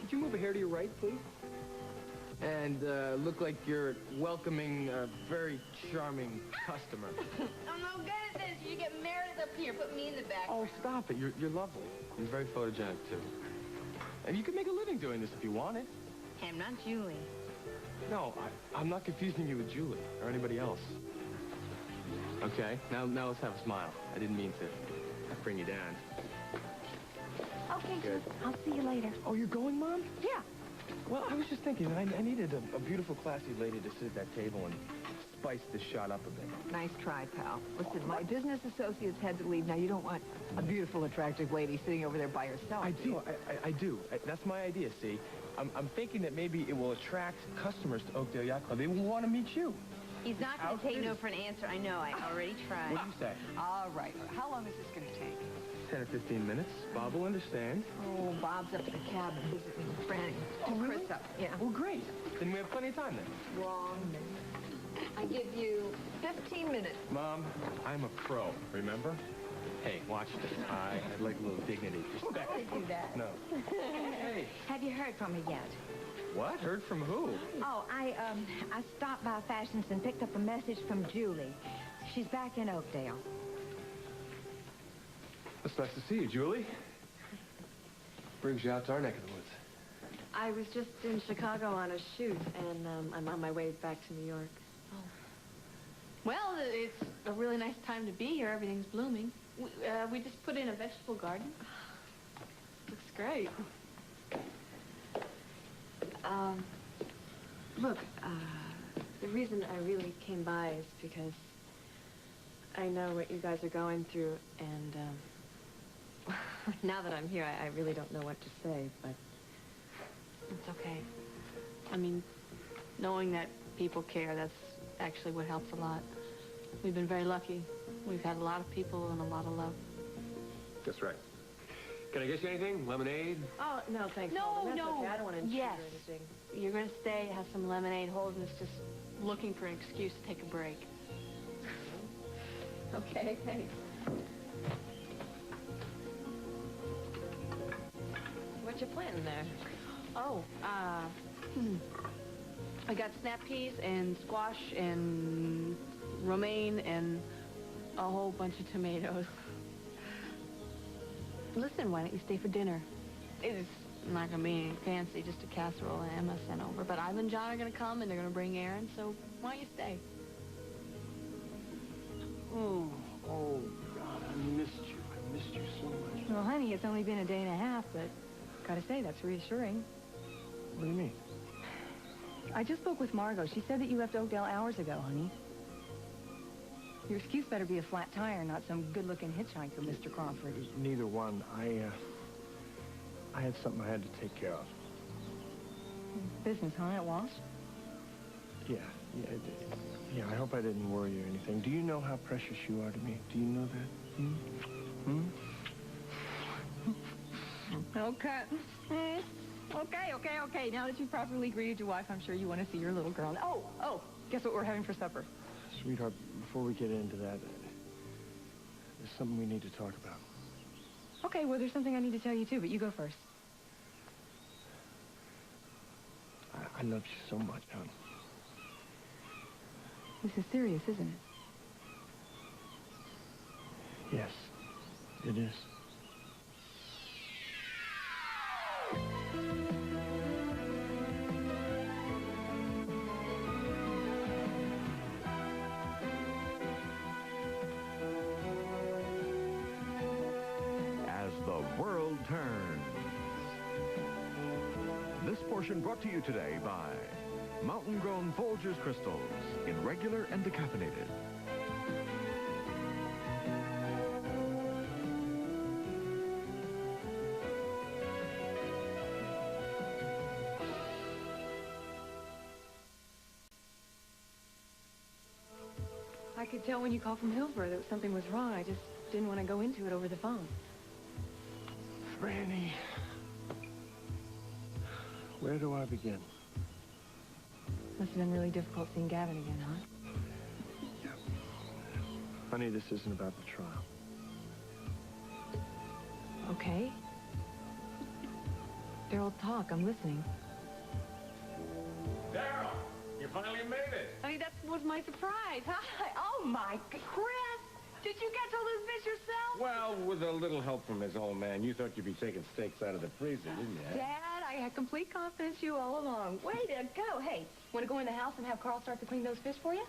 could you move a hair to your right, please? And look like you're welcoming a very charming customer. I'm no good at this. You get Meredith up here. Put me in the back. Oh, stop it. You're lovely. You're very photogenic, too. And you could make a living doing this if you wanted. Hey, I'm not Julie. No, I'm not confusing you with Julie or anybody else. Okay, now let's have a smile. I didn't mean to bring you down. Okay, Good. I'll see you later. Oh, you're going, Mom? Yeah. Well, I was just thinking, I needed a beautiful, classy lady to sit at that table and spice this shot up a bit. Nice try, pal. Listen, my business associates had to leave. Now, you don't want a beautiful, attractive lady sitting over there by herself. I do. I do. That's my idea, see? I'm thinking that maybe it will attract customers to Oakdale Yacht Club. They will want to meet you. He's not going to take no for an answer. I know. I already tried. What do you say? All right. How long is this going to take? 10 or 15 minutes. Bob will understand. Oh, Bob's up at the cabin visiting a friend. Oh, really? Chris up. Yeah. Well, great. Then we have plenty of time then. Wrong. I give you 15 minutes. Mom, I'm a pro, remember? Hey, watch this. I'd like a little dignity. Respect. I do that. No. Hey. Have you heard from her yet? What? Heard from who? Oh, I stopped by Fashions and picked up a message from Julie. She's back in Oakdale. It's nice to see you, Julie. Brings you out to our neck of the woods. I was just in Chicago on a shoot, and I'm on my way back to New York. Oh. Well, it's a really nice time to be here. Everything's blooming. We just put in a vegetable garden. Looks great. Look, the reason I really came by is because I know what you guys are going through, and now that I'm here, I really don't know what to say, but it's okay. I mean, knowing that people care, that's actually what helps a lot. We've been very lucky. We've had a lot of people and a lot of love. That's right. Can I get you anything? Lemonade? Oh, no, thanks. No, Holden. That's no. okay. I don't want to intrude Yes. or anything. You're going to stay, have some lemonade. Holden's just looking for an excuse to take a break. Okay, thanks. What you planting there? Oh, I got snap peas and squash and romaine and a whole bunch of tomatoes. Listen, why don't you stay for dinner? It's not going to be anything fancy, just a casserole and Emma sent over. But Ivan and John are going to come, and they're going to bring Aaron, so why don't you stay? Oh, God, I missed you. I missed you so much. Well, honey, it's only been a day and a half, but gotta say, that's reassuring. What do you mean? I just spoke with Margot. She said that you left Oakdale hours ago, honey. Your excuse better be a flat tire, not some good-looking hitchhiker, Mr. Crawford. Neither one. I had something I had to take care of. Business, huh, at Walsh? Yeah, yeah, I hope I didn't worry you or anything. Do you know how precious you are to me? Do you know that? Okay. Now that you've properly greeted your wife, I'm sure you want to see your little girl. Oh, guess what we're having for supper? Sweetheart, before we get into that, there's something we need to talk about. Okay, well, there's something I need to tell you, too, but you go first. I love you so much, hon. This is serious, isn't it? Yes, it is. As the world turns. This portion brought to you today by Mountain-grown Folgers crystals in regular and decaffeinated. I could tell when you called from Hillsborough that something was wrong. I just didn't want to go into it over the phone. Franny, where do I begin? Must have been really difficult seeing Gavin again, huh? Yeah. Honey, this isn't about the trial. Okay. Daryl, talk. I'm listening. Daryl, you finally made it. I mean, that was my surprise. Hi. Oh, my... Chris! Did you catch all this fish yourself? Well, with a little help from his old man, you thought you'd be taking steaks out of the freezer, didn't you? Dad, I had complete confidence you all along. Way to go. Hey, want to go in the house and have Carl start to clean those fish for you?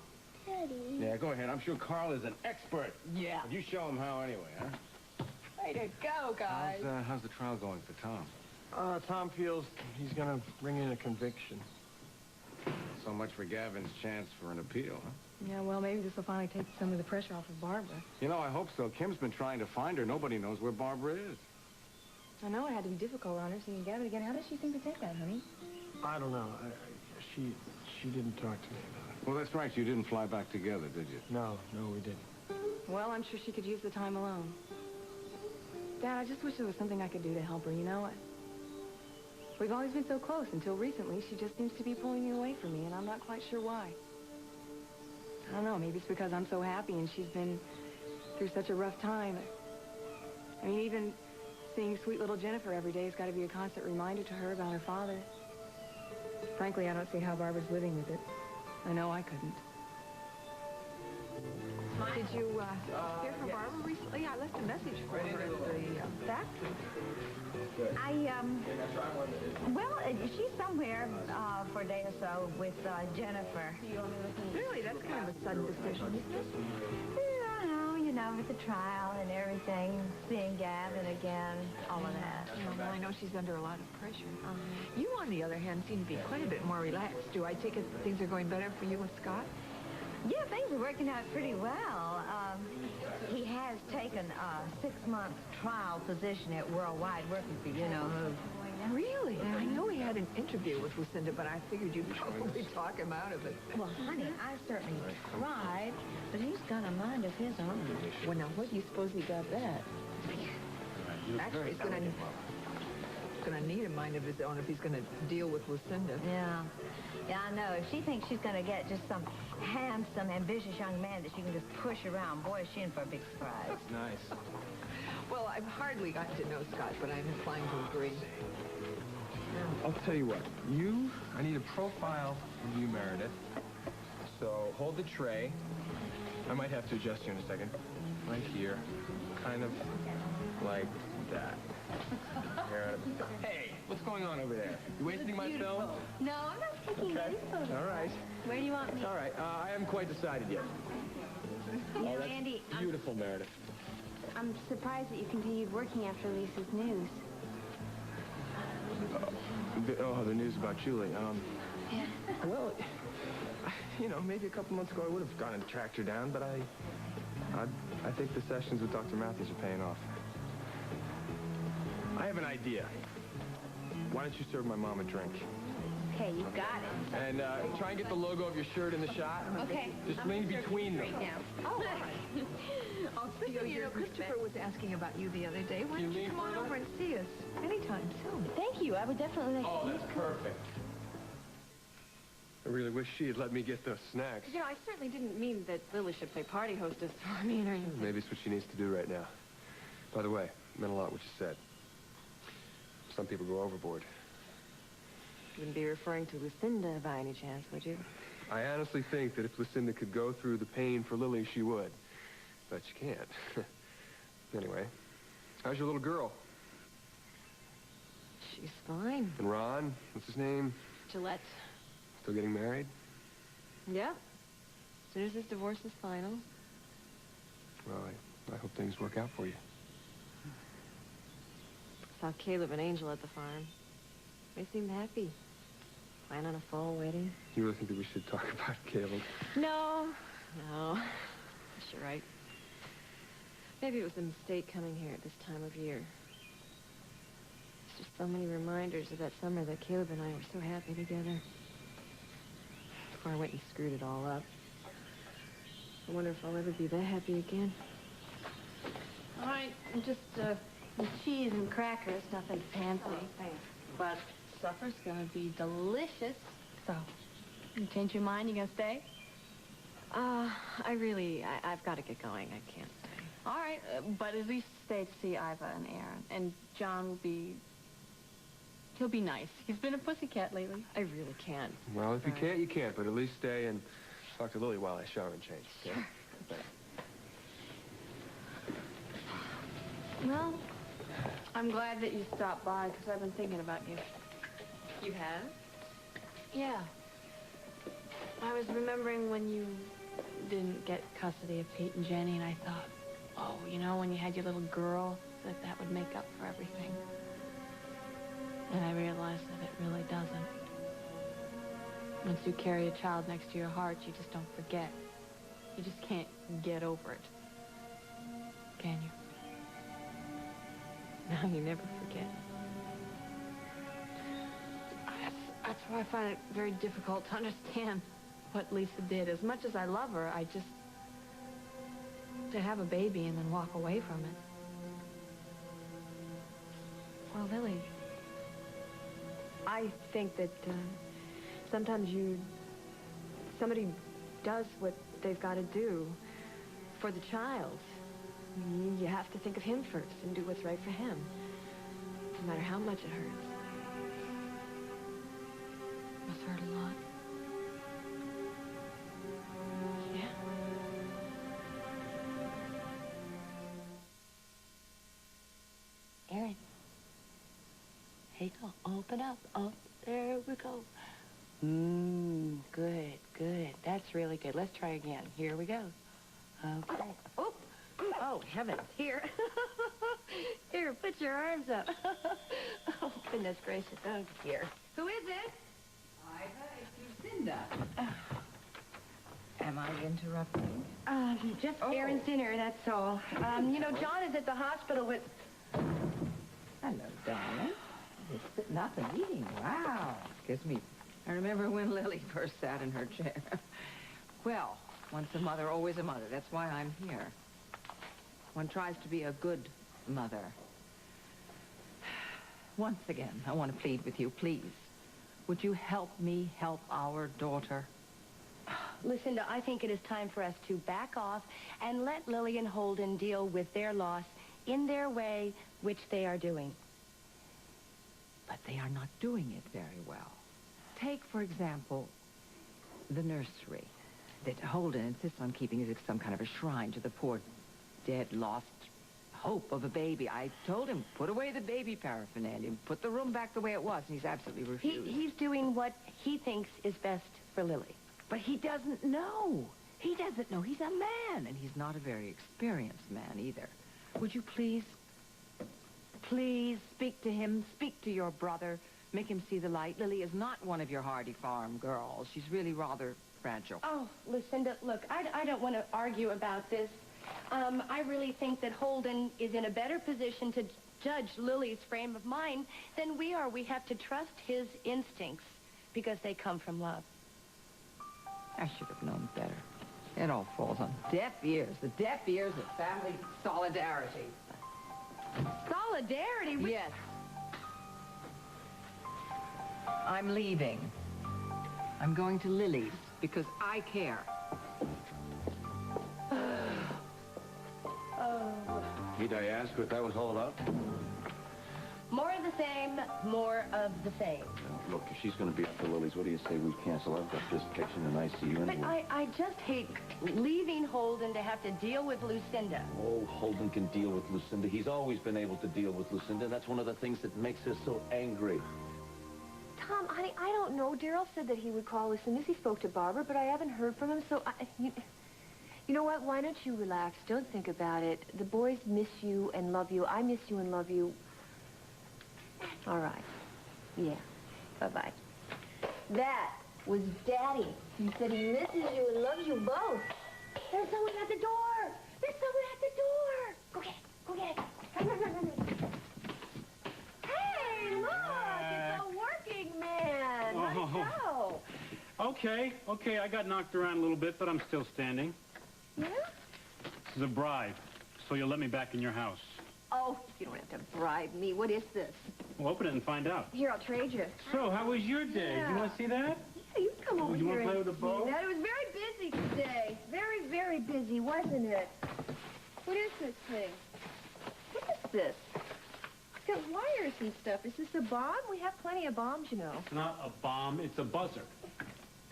Yeah, go ahead. I'm sure Carl is an expert. Yeah. But you show him how anyway, huh? Way to go, guys. How's the trial going for Tom? Tom feels he's gonna bring in a conviction. So much for Gavin's chance for an appeal, huh? Yeah, well, maybe this will finally take some of the pressure off of Barbara. You know, I hope so. Kim's been trying to find her. Nobody knows where Barbara is. I know it had to be difficult on her seeing Gavin again. How does she think to take that, honey? I don't know. She didn't talk to me about it. Well, that's right. You didn't fly back together, did you? No, we didn't. Well, I'm sure she could use the time alone. Dad, I just wish there was something I could do to help her, you know? We've always been so close until recently. She just seems to be pulling me away from me, and I'm not quite sure why. I don't know, maybe it's because I'm so happy and she's been through such a rough time. I mean, even seeing sweet little Jennifer every day has got to be a constant reminder to her about her father. Frankly, I don't see how Barbara's living with it. I know I couldn't. Did you hear from Barbara recently? I left a message for her at the factory. Well, she's somewhere for a day or so with Jennifer. Really? That's kind of a sudden decision, isn't it? Yeah, you know, with the trial and everything, seeing Gavin again, all of that. Yeah, well, I know she's under a lot of pressure. You, on the other hand, seem to be quite a bit more relaxed. Do I take it things are going better for you with Scott? Yeah, things are working out pretty well. He has taken a 6-month trial position at Worldwide, working for you know who. Really? I know he had an interview with Lucinda, but I figured you'd probably talk him out of it. Well, honey, I certainly tried, but he's got a mind of his own. Well, now, what do you suppose he got that? Actually, he's going to need a mind of his own if he's going to deal with Lucinda. Yeah. Yeah, I know. If she thinks she's going to get just some handsome, ambitious young man that she can just push around, boy, is she in for a big surprise. That's nice. Well, I've hardly gotten to know Scott, but I'm inclined to agree. I'll tell you what. I need a profile of you, Meredith. So hold the tray. I might have to adjust you in a second. Right here. Kind of like that. Hey, what's going on over there? You wasting my film? No, I'm not taking any photos. All right. Where do you want me? All right. I haven't quite decided yet. You know, That's Andy, beautiful, Meredith. I'm surprised that you continued working after Lisa's news. The news about Julie. Yeah. Well, you know, maybe a couple months ago I would have gone and tracked her down, but I think the sessions with Dr. Matthews are paying off. I have an idea. Why don't you serve my mom a drink? Okay, you got it. And try and get the logo of your shirt in the shot. Okay. Just lean between them. Right now. Oh, listen, you know, Christopher was asking about you the other day. Why Can you don't you lean come on further? over and see us anytime soon? Thank you. I would definitely like Oh, to. that's perfect. I really wish she had let me get those snacks. You know, I certainly didn't mean that Lily should play party hostess for me or anything. Maybe it's what she needs to do right now. By the way, it meant a lot what you said. Some people go overboard. You wouldn't be referring to Lucinda by any chance, would you? I honestly think that if Lucinda could go through the pain for Lily, she would. But she can't. Anyway, how's your little girl? She's fine. And Ron, what's his name? Gillette. Still getting married? Yeah. As soon as this divorce is final. Well, I hope things work out for you. Saw Caleb and Angel at the farm. They seemed happy. Plan on a fall wedding. You really think that we should talk about Caleb? No. You're right. Maybe it was a mistake coming here at this time of year. There's just so many reminders of that summer that Caleb and I were so happy together. Before I went and screwed it all up. I wonder if I'll ever be that happy again. All right, just some cheese and crackers, nothing fancy. But supper's gonna be delicious. So, you change your mind? You gonna stay? I've got to get going. I can't stay. All right, but at least stay to see Iva and Aaron. And John will be He'll be nice. He's been a pussycat lately. I really can't. Well, if you can't, you can't, but at least stay and talk to Lily while I shower and change, okay? Sure. Well, I'm glad that you stopped by, because I've been thinking about you. You have? Yeah. I was remembering when you didn't get custody of Pete and Jenny, and I thought, oh, you know, when you had your little girl, that would make up for everything. And I realized that it really doesn't. Once you carry a child next to your heart, you just don't forget. You just can't get over it. Can you? No, you never forget. That's why I find it very difficult to understand what Lisa did. As much as I love her, to have a baby and then walk away from it. Well, Lily, I think that sometimes somebody does what they've got to do for the child. You have to think of him first and do what's right for him, no matter how much it hurts. Must hurt a lot. Yeah. Aaron. Here you go. Open up. Oh, there we go. Good, good. That's really good. Let's try again. Here we go. Okay. Oh, heavens. Here. Here, put your arms up. Oh, goodness gracious. Oh, dear. Who is it? It's Lucinda. Am I interrupting? Just Aaron's dinner, that's all. You know, John is at the hospital with... Hello, darling. Just sitting up and eating. Wow. Gives me... I remember when Lily first sat in her chair. Well, once a mother, always a mother. That's why I'm here. One tries to be a good mother. Once again, I want to plead with you, please. Would you help me help our daughter? Lucinda, I think it is time for us to back off and let Lily and Holden deal with their loss in their way, which they are doing. But they are not doing it very well. Take, for example, the nursery that Holden insists on keeping as some kind of a shrine to the poor, dead, lost hope of a baby. I told him, put away the baby paraphernalia, put the room back the way it was, and he's absolutely refused. He's doing what he thinks is best for Lily. But he doesn't know. He doesn't know. He's a man, and he's not a very experienced man either. Would you please speak to him, speak to your brother, make him see the light? Lily is not one of your Hardy Farm girls. She's really rather fragile. Oh, Lucinda, look, I don't want to argue about this. I really think that Holden is in a better position to judge Lily's frame of mind than we are. We have to trust his instincts because they come from love. I should have known better. It all falls on deaf ears. The deaf ears of family solidarity. Solidarity? Yes. I'm leaving. I'm going to Lily's because I care. Need I ask what that was all about? More of the same, more of the same. Look, if she's going to be up to Lily's, what do you say we cancel? I've got this patient in ICU But anyway. I just hate leaving Holden to have to deal with Lucinda. Oh, Holden can deal with Lucinda. He's always been able to deal with Lucinda. That's one of the things that makes her so angry. Tom, honey, I don't know. Daryl said that he would call Lucinda. He spoke to Barbara, but I haven't heard from him, so you know what? Why don't you relax? Don't think about it. The boys miss you and love you. I miss you and love you. All right. Yeah. Bye-bye. That was Daddy. He said he misses you and loves you both. There's someone at the door. There's someone at the door. Go get it. Go get it. Run, run, run, run, run. Hey, look. It's a working man. How'd it go? Okay, I got knocked around a little bit, but I'm still standing. Yeah? This is a bribe, so you'll let me back in your house. Oh, you don't have to bribe me. What is this? Well, open it and find out. Here, I'll trade you. So, how was your day? Yeah. You want to see that? Yeah, you come over you here want to play and with the bow? see that. It was very busy today. Very, very busy, wasn't it? What is this thing? What is this? got wires and stuff. Is this a bomb? We have plenty of bombs, you know. It's not a bomb, it's a buzzer.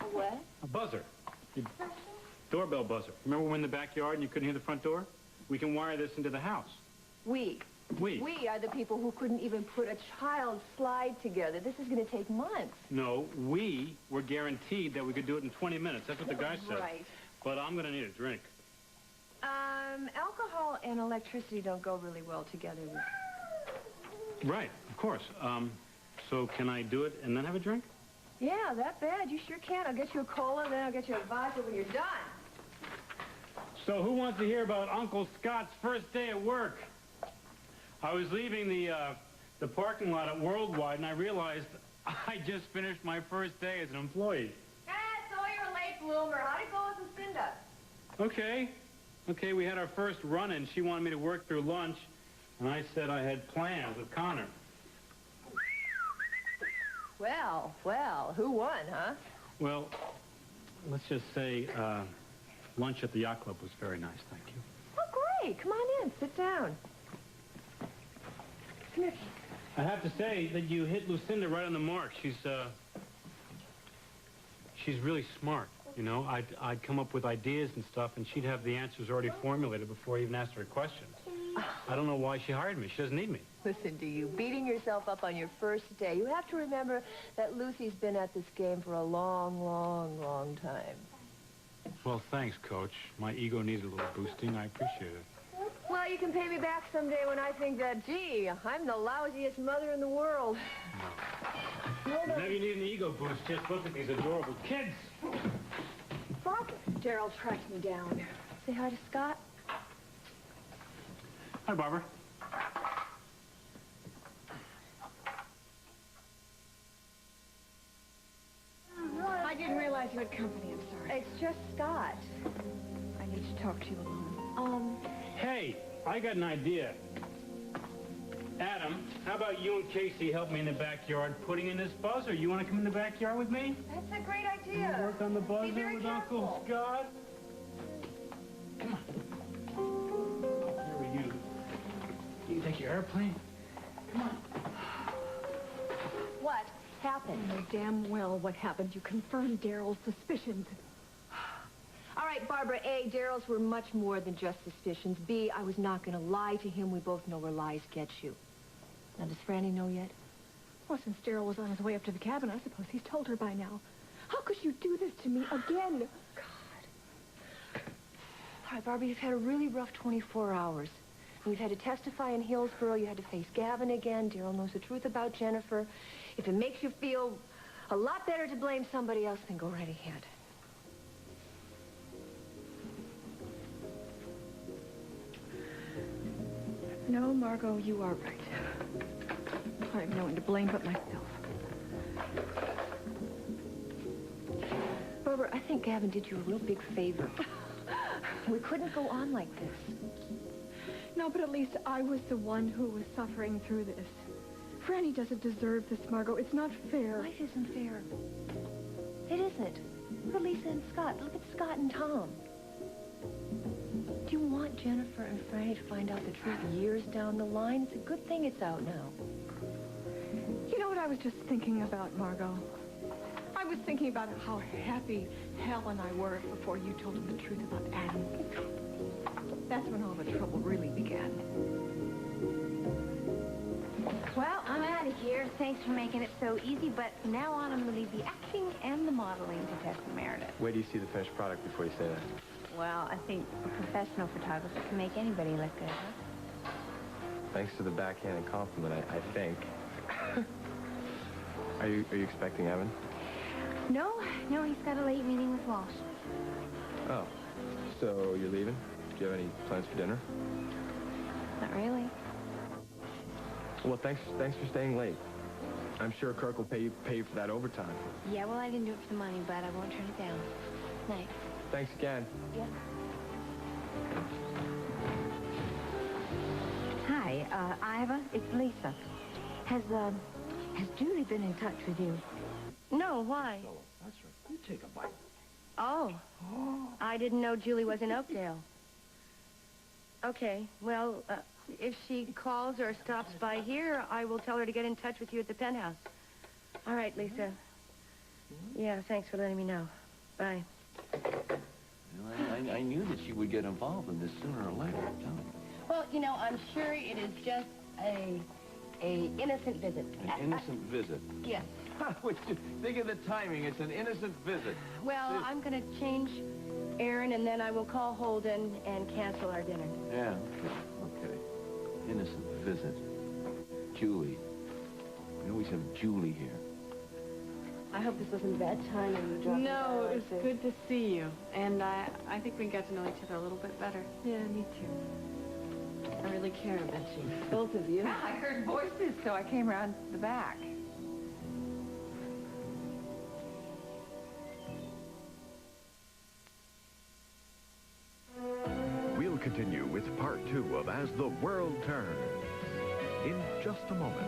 A what? A buzzer. Your doorbell buzzer. Remember when in the backyard and you couldn't hear the front door? We can wire this into the house. We are the people who couldn't even put a child's slide together. This is going to take months. No, we were guaranteed that we could do it in 20 minutes. That's what the guy said. Right. But I'm going to need a drink. Alcohol and electricity don't go really well together. Right, of course. So can I do it and then have a drink? Yeah, that bad. You sure can. I'll get you a cola, then I'll get you a vodka when you're done. So who wants to hear about Uncle Scott's first day at work? I was leaving the parking lot at Worldwide, and I realized I just finished my first day as an employee. So you're a late bloomer. How'd it go with Lucinda? Okay. Okay, we had our first run-in. She wanted me to work through lunch, and I said I had plans with Connor. Well, who won, huh? Well, let's just say lunch at the yacht club was very nice, thank you. Oh, great. Come on in. Sit down. Come here. I have to say that you hit Lucinda right on the mark. She's really smart, you know. I'd come up with ideas and stuff, and she'd have the answers already formulated before I even asked her a question. I don't know why she hired me. She doesn't need me. Listen to you, beating yourself up on your first day. You have to remember that Lucy's been at this game for a long, long, long time. Well, thanks, Coach. My ego needed a little boosting. I appreciate it. Well, you can pay me back someday when I think that, gee, I'm the lousiest mother in the world. No. Whenever you need an ego boost, just look at these adorable kids. Fuck. Daryl tracked me down. Say hi to Scott. Hi, Barbara. I didn't realize you had company. I'm sorry. It's just Scott. I need to talk to you alone. Hey, I got an idea. Adam, how about you and Casey help me in the backyard putting in this buzzer? You want to come in the backyard with me? That's a great idea. You work on the buzzer with Uncle Scott? Come on. Here are you. You take your airplane? Come on. What happened? You know damn well what happened. You confirmed Daryl's suspicions. All right, Barbara, A, Daryl's were much more than just suspicions. B, I was not going to lie to him. We both know where lies get you. Now, does Franny know yet? Well, since Daryl was on his way up to the cabin, I suppose he's told her by now. How could you do this to me again? God. All right, Barbara, you've had a really rough 24 hours. We've had to testify in Hillsboro. You had to face Gavin again. Daryl knows the truth about Jennifer. If it makes you feel a lot better to blame somebody else, then go right ahead. No, Margot, you are right. I have no one to blame but myself. Barbara, I think Gavin did you a real big favor. We couldn't go on like this. No, but at least I was the one who was suffering through this. Franny doesn't deserve this, Margot. It's not fair. Life isn't fair. It isn't. Look at Lisa and Scott. Look at Scott and Tom. Do you want Jennifer and Franny to find out the truth years down the line? It's a good thing it's out now. You know what I was just thinking about, Margot? I was thinking about how happy Hal and I were before you told him the truth about Adam. That's when all the trouble really began. Well, I'm out of here. Thanks for making it so easy, but from now on, I'm going to leave the acting and the modeling to Tessa Meredith. Wait till you see the finished product before you say that. Well, I think a professional photographer can make anybody look good, huh? Thanks for the backhanded compliment, I think. Are you expecting Evan? No, he's got a late meeting with Walsh. Oh, so you're leaving? Do you have any plans for dinner? Not really. Well, thanks for staying late. I'm sure Kirk will pay you for that overtime. Yeah, well, I didn't do it for the money, but I won't turn it down. Night. Thanks again. Yeah. Hi, Iva, it's Lisa. Has Julie been in touch with you? No, why? Oh, that's right. You take a bite. Oh. I didn't know Julie was in Oakdale. Okay, well, If she calls or stops by here, I will tell her to get in touch with you at the penthouse. All right, Lisa. Yeah, thanks for letting me know. Bye. I knew that she would get involved in this sooner or later. I'm telling you. Well, you know, I'm sure it is just a innocent visit. An innocent visit. Yes. Think of the timing. It's an innocent visit. Well, I'm going to change Aaron, and then I will call Holden and cancel our dinner. Yeah, okay. Innocent visit. Julie. We always have Julie here. I hope this wasn't a bad time when you dropped No, by it was good to see you. And I think we got to know each other a little bit better. Yeah, me too. I really care about you. Both of you. I heard voices, so I came around the back. We'll continue with part 2 of As the World Turns in just a moment.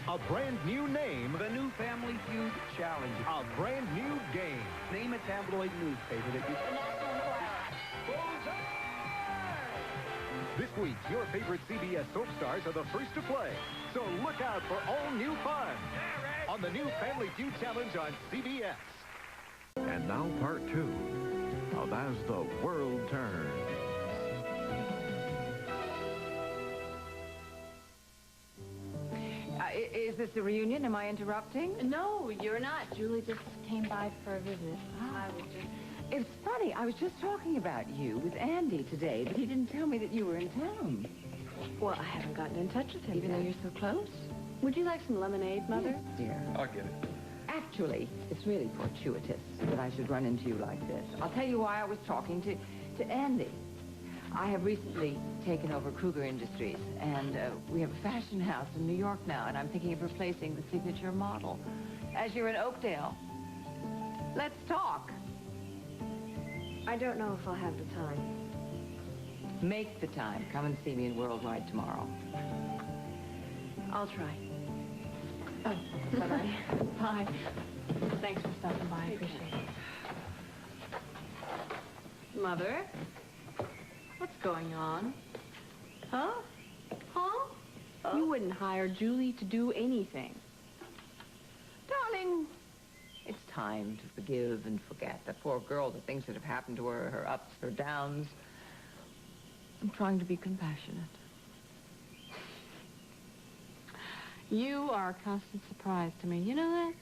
A brand new name. The new Family Feud Challenge. A brand new game. Name a tabloid newspaper that you... The National Enquirer. This week, your favorite CBS soap stars are the first to play. So look out for all new fun on the new Family Feud Challenge on CBS. And now part 2 of As the World Turns. Is this a reunion? Am I interrupting? No, you're not. Julie just came by for a visit. I was just... It's funny. I was just talking about you with Andy today, but he didn't tell me that you were in town. Well, I haven't gotten in touch with him Even though you're so close? Would you like some lemonade, Mother? Yes, dear. I'll get it. Actually, it's really fortuitous that I should run into you like this. I'll tell you why I was talking to Andy. I have recently taken over Kruger Industries, and we have a fashion house in New York now, and I'm thinking of replacing the signature model. As you're in Oakdale, let's talk. I don't know if I'll have the time. Make the time. Come and see me in Worldwide tomorrow. I'll try. Oh, bye-bye. Bye. Thanks for stopping by. I appreciate it. Mother? What's going on? Huh? Huh? You wouldn't hire Julie to do anything. Darling, it's time to forgive and forget. The poor girl, the things that have happened to her, her ups, her downs. I'm trying to be compassionate. You are a constant surprise to me. You know that?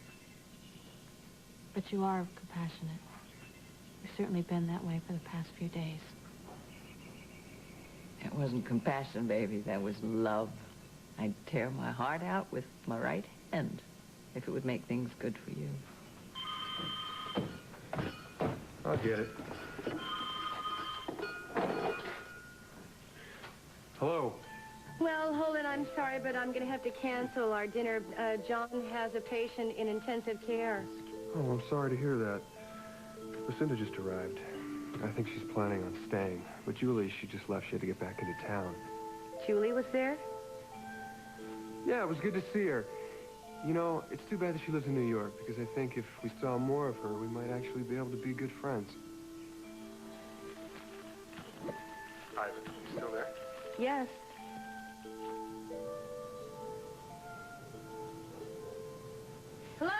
But you are compassionate. You've certainly been that way for the past few days. It wasn't compassion, baby. That was love. I'd tear my heart out with my right hand if it would make things good for you. I'll get it. Hello. Well, Holden, I'm sorry, but I'm going to have to cancel our dinner. John has a patient in intensive care. Oh, I'm sorry to hear that. Lucinda just arrived. I think she's planning on staying. But Julie, she just left. She had to get back into town. Julie was there? Yeah, it was good to see her. You know, it's too bad that she lives in New York, because I think if we saw more of her, we might actually be able to be good friends. Ivan, you still there? Yes. Hello?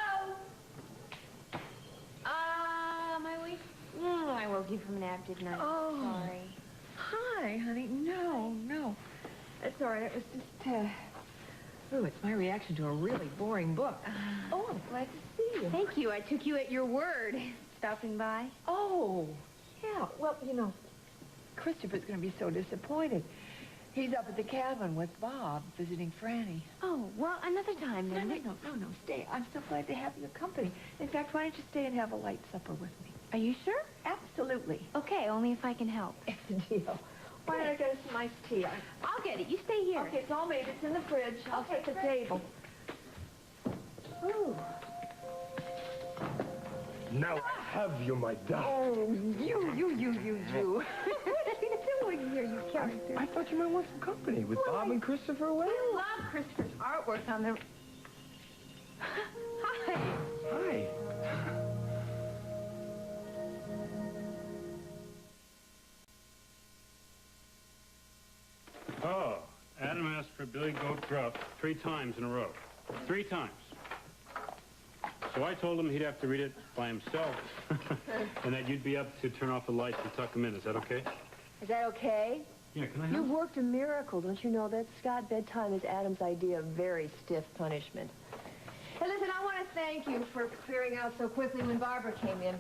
My wife? I woke you from a nap, didn't I? Oh. Sorry. Hi, honey. No. That's all right. It was just, Oh, it's my reaction to a really boring book. Oh, I'm glad to see you. Thank you. I took you at your word. Stopping by? Oh, yeah. Well, you know, Christopher's going to be so disappointed. He's up at the cabin with Bob, visiting Franny. Oh, well, another time then. No, stay. I'm so glad to have your company. In fact, why don't you stay and have a light supper with me? Are you sure? Absolutely. Okay, only if I can help. It's a deal. Why don't I get us some iced tea? I'll get it. You stay here. Okay, it's all made. It's in the fridge. I'll set the table. Ooh. Now I have you, my dove. Oh, you. What are you doing here, you character? I thought you might want some company with Bob and Christopher away. I love Christopher's artwork on the... Hi. Hi. for Billy Goat Gruff 3 times in a row. 3 times. So I told him he'd have to read it by himself, and that you'd be up to turn off the lights and tuck him in. Is that okay? Is that okay? Yeah, can I You've worked a miracle, don't you know that, Scott? Bedtime is Adam's idea of very stiff punishment. Hey, listen, I want to thank you for clearing out so quickly when Barbara came in.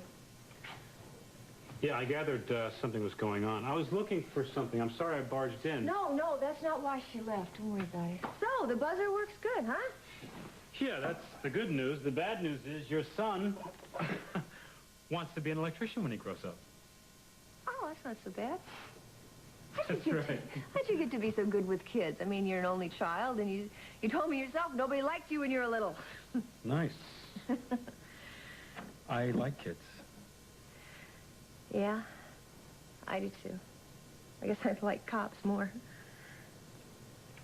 Yeah, I gathered something was going on. I was looking for something. I'm sorry I barged in. No, that's not why she left. Don't worry about it. So, the buzzer works good, huh? Yeah, that's the good news. The bad news is your son wants to be an electrician when he grows up. Oh, that's not so bad. That's right. How'd you get to be so good with kids? I mean, you're an only child, and you told me yourself nobody liked you when you were little. Nice. I like kids. Yeah, I do too. I guess I like cops more.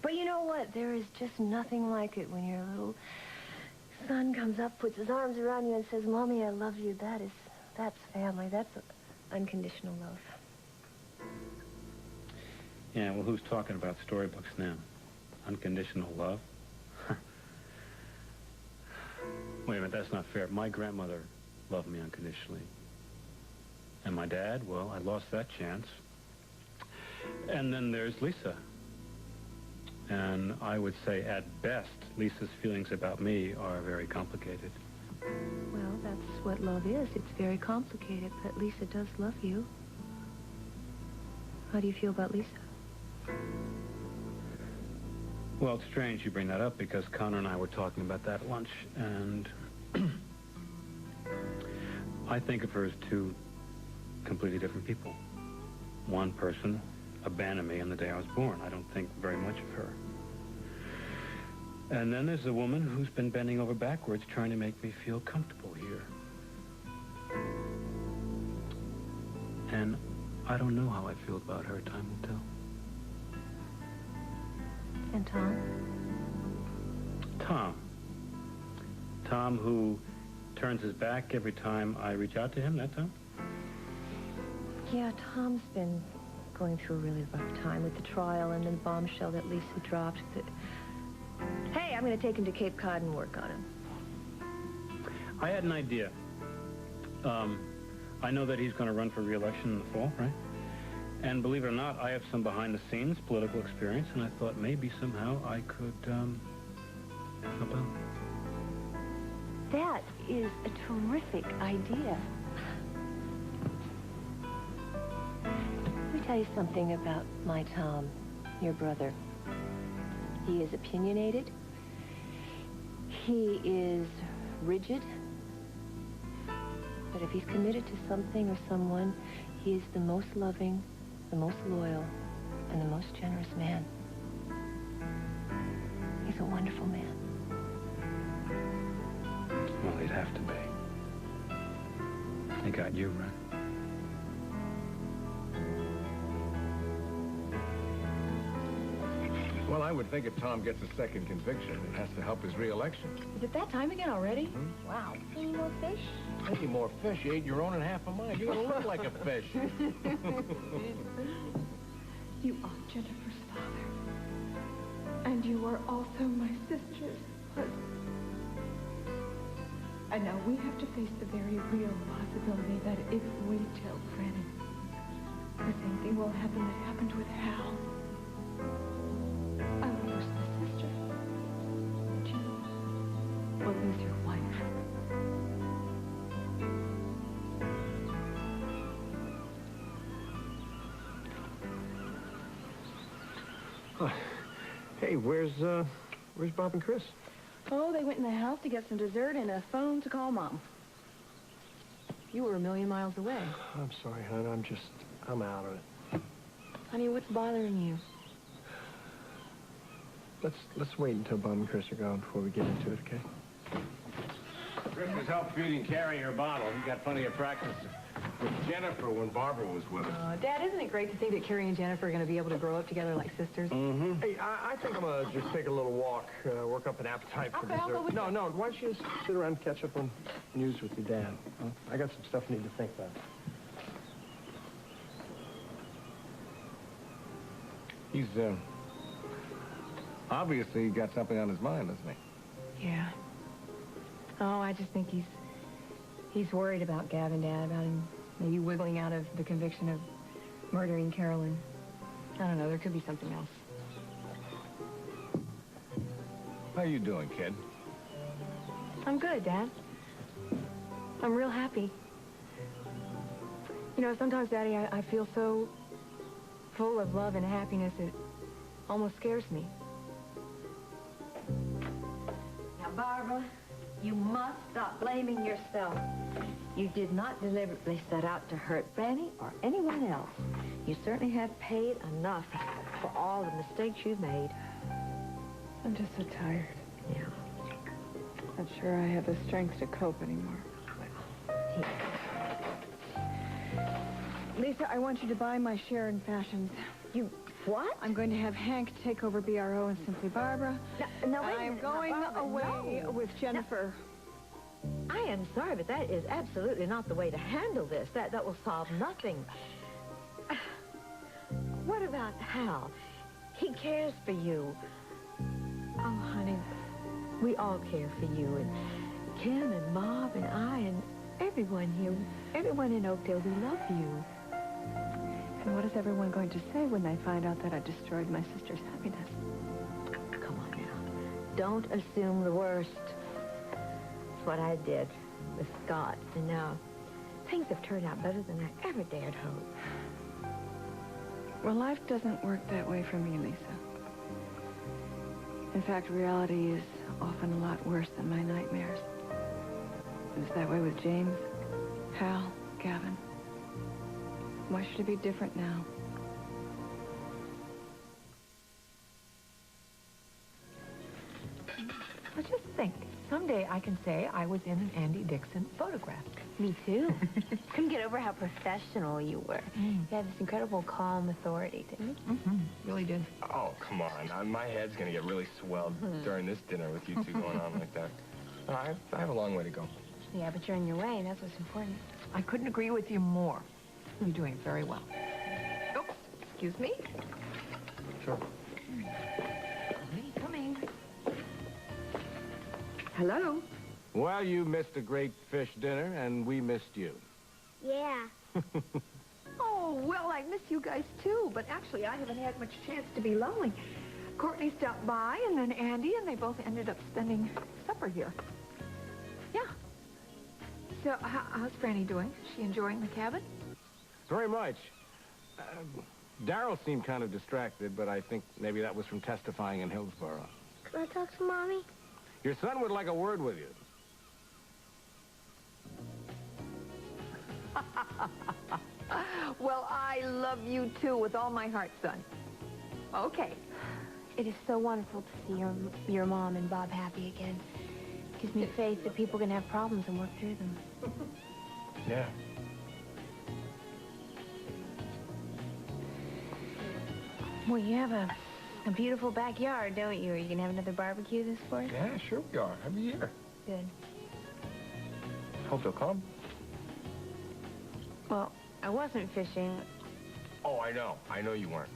But you know what? There is just nothing like it when your little son comes up, puts his arms around you and says, Mommy, I love you. That's family. That's unconditional love. Yeah, well, who's talking about storybooks now? Unconditional love? Wait a minute, that's not fair. My grandmother loved me unconditionally. And my dad, well, I lost that chance. And then there's Lisa. And I would say, at best, Lisa's feelings about me are very complicated. Well, that's what love is. It's very complicated, but Lisa does love you. How do you feel about Lisa? Well, it's strange you bring that up because Connor and I were talking about that at lunch, and I think of her as 2 completely different people. One person abandoned me on the day I was born. I don't think very much of her. And then there's a woman who's been bending over backwards trying to make me feel comfortable here. And I don't know how I feel about her. Time will tell. And Tom? Tom, who turns his back every time I reach out to him, that Tom? Yeah, Tom's been going through a really rough time with the trial and the bombshell that Lisa dropped. Hey, I'm going to take him to Cape Cod and work on him. I had an idea. I know that he's going to run for re-election in the fall, right? And believe it or not, I have some behind-the-scenes political experience, and I thought maybe somehow I could help out. That is a terrific idea. Let me tell you something about my Tom, your brother. He is opinionated. He is rigid. But if he's committed to something or someone, he is the most loving, the most loyal, and the most generous man. He's a wonderful man. Well, he'd have to be. He got you, right? Well, I would think if Tom gets a second conviction, it has to help his re-election. Is it that time again already? Wow. Any more fish? Any more fish? You ate your own and half of mine. You're gonna look like a fish. You are Jennifer's father. And you are also my sister's husband. And now we have to face the very real possibility that if we tell Freddie, the same thing will happen that happened with Hal. I will lose my sister. And you will lose your wife. Hey, where's Bob and Chris? Oh, they went in the house to get some dessert and a phone to call Mom. You were a million miles away. I'm sorry, hon. I'm out of it. Honey, what's bothering you? Let's wait until Bob and Chris are gone before we get into it, okay? Chris was help feeding carrying her bottle. He got plenty of practice with Jennifer when Barbara was with her. Dad, isn't it great to think that Carrie and Jennifer are going to be able to grow up together like sisters? Mm-hmm. Hey, I think I'm going to just take a little walk, work up an appetite for Okay, I'll go dessert. with No, you. no, why don't you just sit around and catch up on news with your dad? Huh? I got some stuff I need to think about. Obviously, he got something on his mind, doesn't he? Yeah. Oh, I just think he's worried about Gavin, Dad, about him maybe wiggling out of the conviction of murdering Carolyn. I don't know, there could be something else. How you doing, kid? I'm good, Dad. I'm real happy. You know, sometimes, Daddy, I feel so full of love and happiness it almost scares me. Now, Barbara, you must stop blaming yourself. You did not deliberately set out to hurt Franny or anyone else. You certainly have paid enough for all the mistakes you've made. I'm just so tired. Yeah. Not sure I have the strength to cope anymore. Lisa, I want you to buy my share in fashions. You what? I'm going to have Hank take over BRO and Simply Barbara. No, wait a I'm minute. going Barbara, away no. with Jennifer. I am sorry, but that is absolutely not the way to handle this. That will solve nothing. What about Hal? He cares for you. Oh, honey, we all care for you. And Kim and Bob and I and everyone here, everyone in Oakdale, we love you. And what is everyone going to say when they find out that I destroyed my sister's happiness? Come on now. Don't assume the worst. It's what I did with Scott. And now things have turned out better than I ever dared hope. Well, life doesn't work that way for me, Lisa. In fact, reality is often a lot worse than my nightmares. It was that way with James, Hal, Gavin. Why should it be different now? Well, just think. Someday I can say I was in an Andy Dixon photograph. Me too. Couldn't get over how professional you were. You had this incredible calm authority, didn't you? Mm-hmm. Really did. Oh, come on. My head's going to get really swelled during this dinner with you two going on like that. I have a long way to go. Yeah, but you're on your way, and that's what's important. I couldn't agree with you more. You're doing very well. Oh, excuse me. Sure. Coming. Hello. Well, you missed a great fish dinner, and we missed you. Yeah. Oh, well, I miss you guys, too. But actually, I haven't had much chance to be lonely. Courtney stopped by, and then Andy, and they both ended up spending supper here. Yeah. So, how's Franny doing? Is she enjoying the cabin? Very much. Darryl seemed kind of distracted, but I think maybe that was from testifying in Hillsborough. Can I talk to Mommy? Your son would like a word with you. Well, I love you, too, with all my heart, son. Okay. It is so wonderful to see your mom and Bob happy again. Gives me faith that people can have problems and work through them. Yeah. Well, you have a beautiful backyard, don't you? Are you going to have another barbecue this Fourth? Yeah, sure we are. Every year. Good. Hope you'll come. Well, I wasn't fishing. Oh, I know. I know you weren't.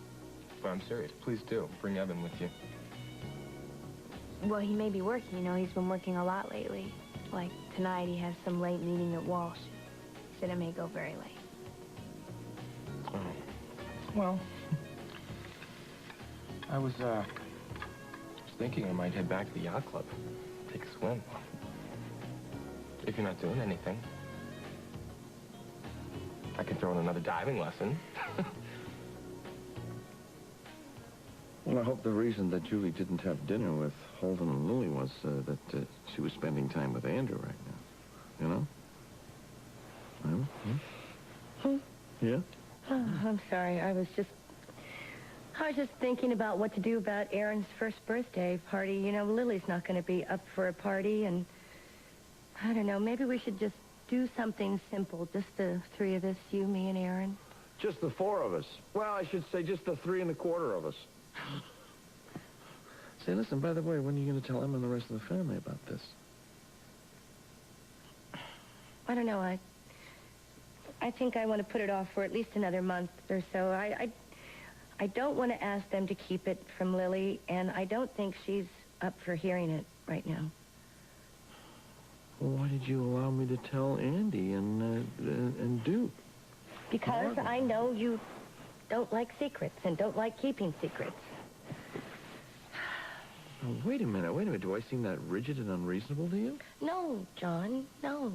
But I'm serious. Please do. Bring Evan with you. Well, he may be working. You know, he's been working a lot lately. Like tonight, he has some late meeting at Walsh. He said it may go very late. Oh. Well, I was thinking I might head back to the yacht club. Take a swim. If you're not doing anything. I could throw in another diving lesson. Well, I hope the reason that Julie didn't have dinner with Holden and Louie was that she was spending time with Andrew right now. You know? Yeah? Oh, I'm sorry. I was just thinking about what to do about Aaron's first birthday party. You know, Lily's not going to be up for a party, and I don't know, maybe we should just do something simple. Just the three of us, you, me, and Aaron. Just the four of us. Well, I should say just the 3 1/4 of us. Say, listen, by the way, when are you going to tell Emma and the rest of the family about this? I don't know. I think I want to put it off for at least another month or so. I I don't want to ask them to keep it from Lily, and I don't think she's up for hearing it right now. Well, why did you allow me to tell Andy and Duke? Because Margaret. I know you don't like secrets and don't like keeping secrets. Oh, wait a minute. Do I seem that rigid and unreasonable to you? No, John, no.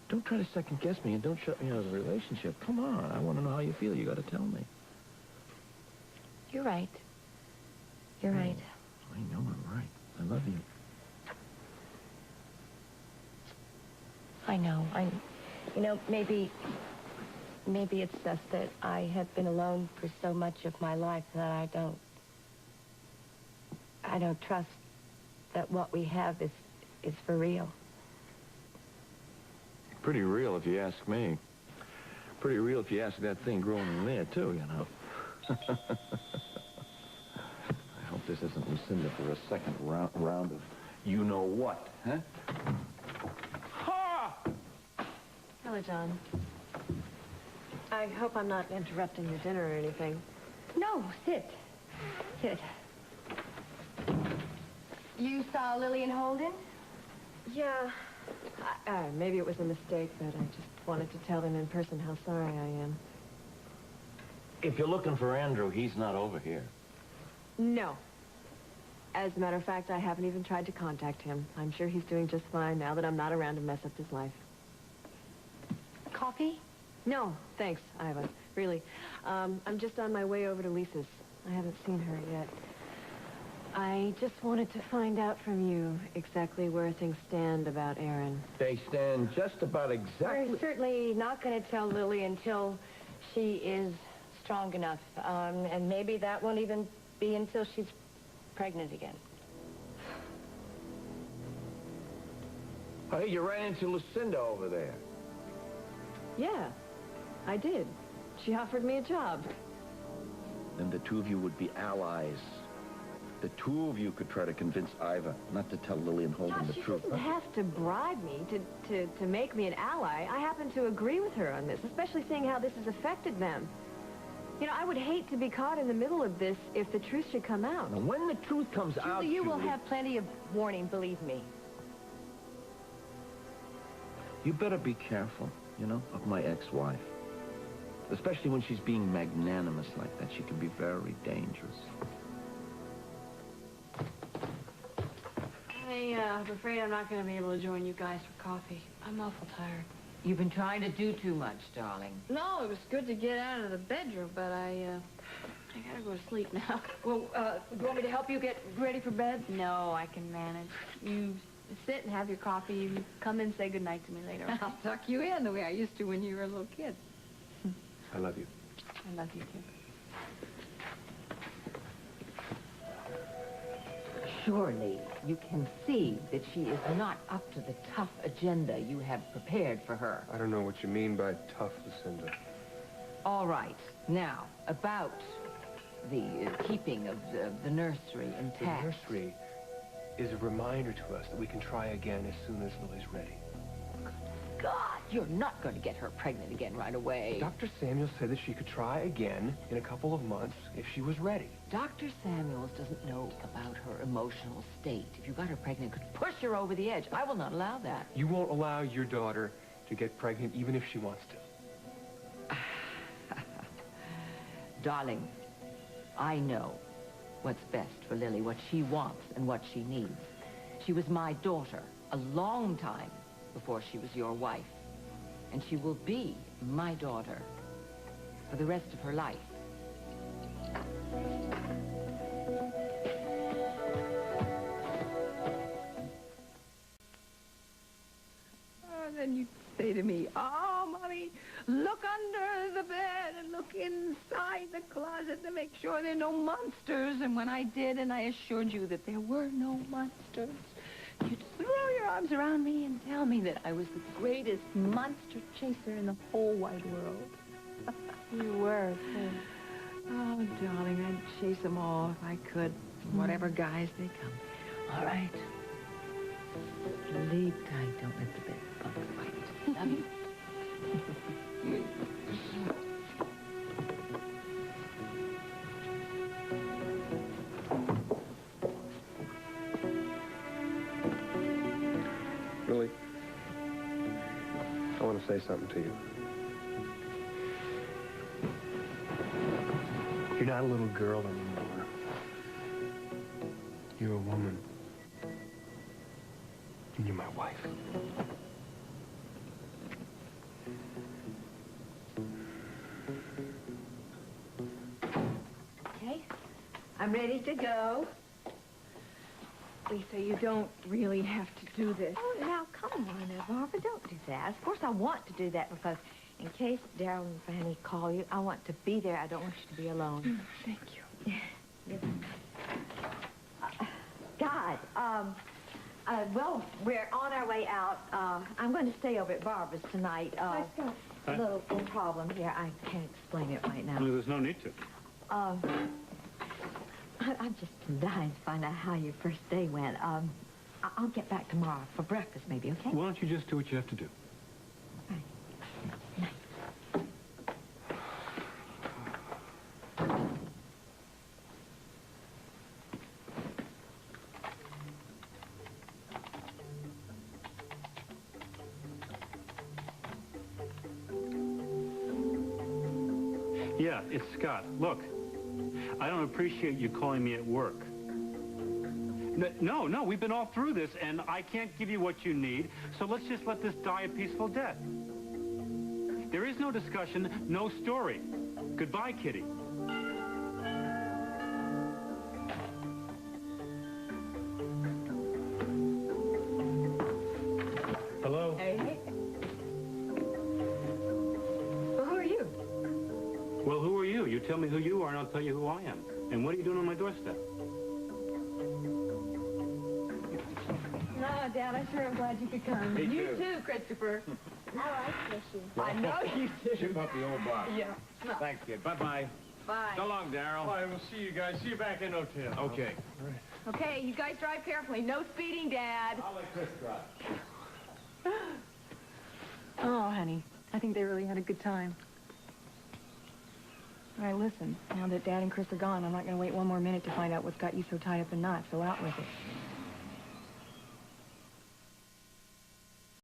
Don't try to second-guess me, and don't shut me out of the relationship. Come on, I want to know how you feel. You got to tell me. You're right. You're right. I know I'm right. I love you. I know. You know, maybe it's just that I have been alone for so much of my life that I don't trust that what we have is for real. Pretty real if you ask me. Pretty real if you ask that thing growing in there, too, you know. I hope this isn't Lucinda for a second round of you-know-what, huh? Ha! Hello, John. I hope I'm not interrupting your dinner or anything. No, sit. Sit. You saw Lily and Holden? Yeah. Maybe it was a mistake, but I just wanted to tell them in person how sorry I am. If you're looking for Andrew, he's not over here. No. As a matter of fact, I haven't even tried to contact him. I'm sure he's doing just fine now that I'm not around to mess up his life. Coffee? No, thanks, Iva. Really. I'm just on my way over to Lisa's. I haven't seen her yet. I just wanted to find out from you exactly where things stand about Aaron. They stand just about exactly... We're certainly not going to tell Lily until she is strong enough. And maybe that won't even be until she's pregnant again. Hey, you ran into Lucinda over there. Yeah, I did. She offered me a job. Then the two of you would be allies. The two of you could try to convince Iva not to tell Lily and Holden the She truth. doesn't have to bribe me to make me an ally. I happen to agree with her on this, especially seeing how this has affected them. You know, I would hate to be caught in the middle of this if the truth should come out. Now, when the truth comes out, You will have plenty of warning, believe me. You better be careful, you know, of my ex-wife. Especially when she's being magnanimous like that. She can be very dangerous. I'm afraid I'm not going to be able to join you guys for coffee. I'm awful tired. You've been trying to do too much, darling. No, it was good to get out of the bedroom, but I gotta go to sleep now. Well, do you want me to help you get ready for bed? No, I can manage. You sit and have your coffee. You come in and say goodnight to me later. I'll tuck you in the way I used to when you were a little kid. I love you. I love you, too. Surely you can see that she is not up to the tough agenda you have prepared for her. I don't know what you mean by tough, Lucinda. All right. Now, about the keeping of the nursery intact. The nursery is a reminder to us that we can try again as soon as Lily's ready. God, you're not going to get her pregnant again right away. Dr. Samuel said that she could try again in a couple of months if she was ready. Dr. Samuels doesn't know about her emotional state. If you got her pregnant, it could push her over the edge. I will not allow that. You won't allow your daughter to get pregnant even if she wants to. Darling, I know what's best for Lily, what she wants and what she needs. She was my daughter a long time before she was your wife. And she will be my daughter for the rest of her life. Then you'd say to me, oh, Mommy, look under the bed and look inside the closet to make sure there are no monsters. And when I did, and I assured you that there were no monsters, you'd throw your arms around me and tell me that I was the greatest monster chaser in the whole wide world. You were, too. Oh, darling, I'd chase them all if I could, whatever guise they come. All right. Sleep tight. Don't let the bed bugs bite. Love you. to say something to you. You're not a little girl anymore. You're a woman. And you're my wife. Okay, I'm ready to go. Lisa, you don't really have to do this. Oh, now, come on now, Barbara, don't do that. Of course I want to do that because in case Daryl and Fanny call you, I want to be there. I don't want you to be alone. Thank you. God, well, we're on our way out. I'm going to stay over at Barbara's tonight. A little problem here. I can't explain it right now. Well, there's no need to. I'm just dying to find out how your first day went. I'll get back tomorrow for breakfast, maybe, okay? Why don't you just do what you have to do? Yeah, it's Scott. Look, I don't appreciate you calling me at work. No, we've been all through this, and I can't give you what you need, so let's just let this die a peaceful death. There is no discussion, no story. Goodbye, Kitty. Hello? Hey. Well, who are you? Well, who are you? You tell me who you are, and I'll tell you who I am. And what are you doing on my doorstep? No, Dad, I sure am glad you could come. Me You too. too, Christopher. Oh, I miss you. I know you do. Ship up the old box. Yeah. Thanks, kid. Bye-bye. Bye. So long, Daryl. Bye, we'll see you guys. See you back in no time. Okay. Okay, you guys drive carefully. No speeding, Dad. I'll let Chris drive. Oh, honey, I think they really had a good time. All right, listen, now that Dad and Chris are gone, I'm not going to wait one more minute to find out what's got you so tied up in knots, so out with it.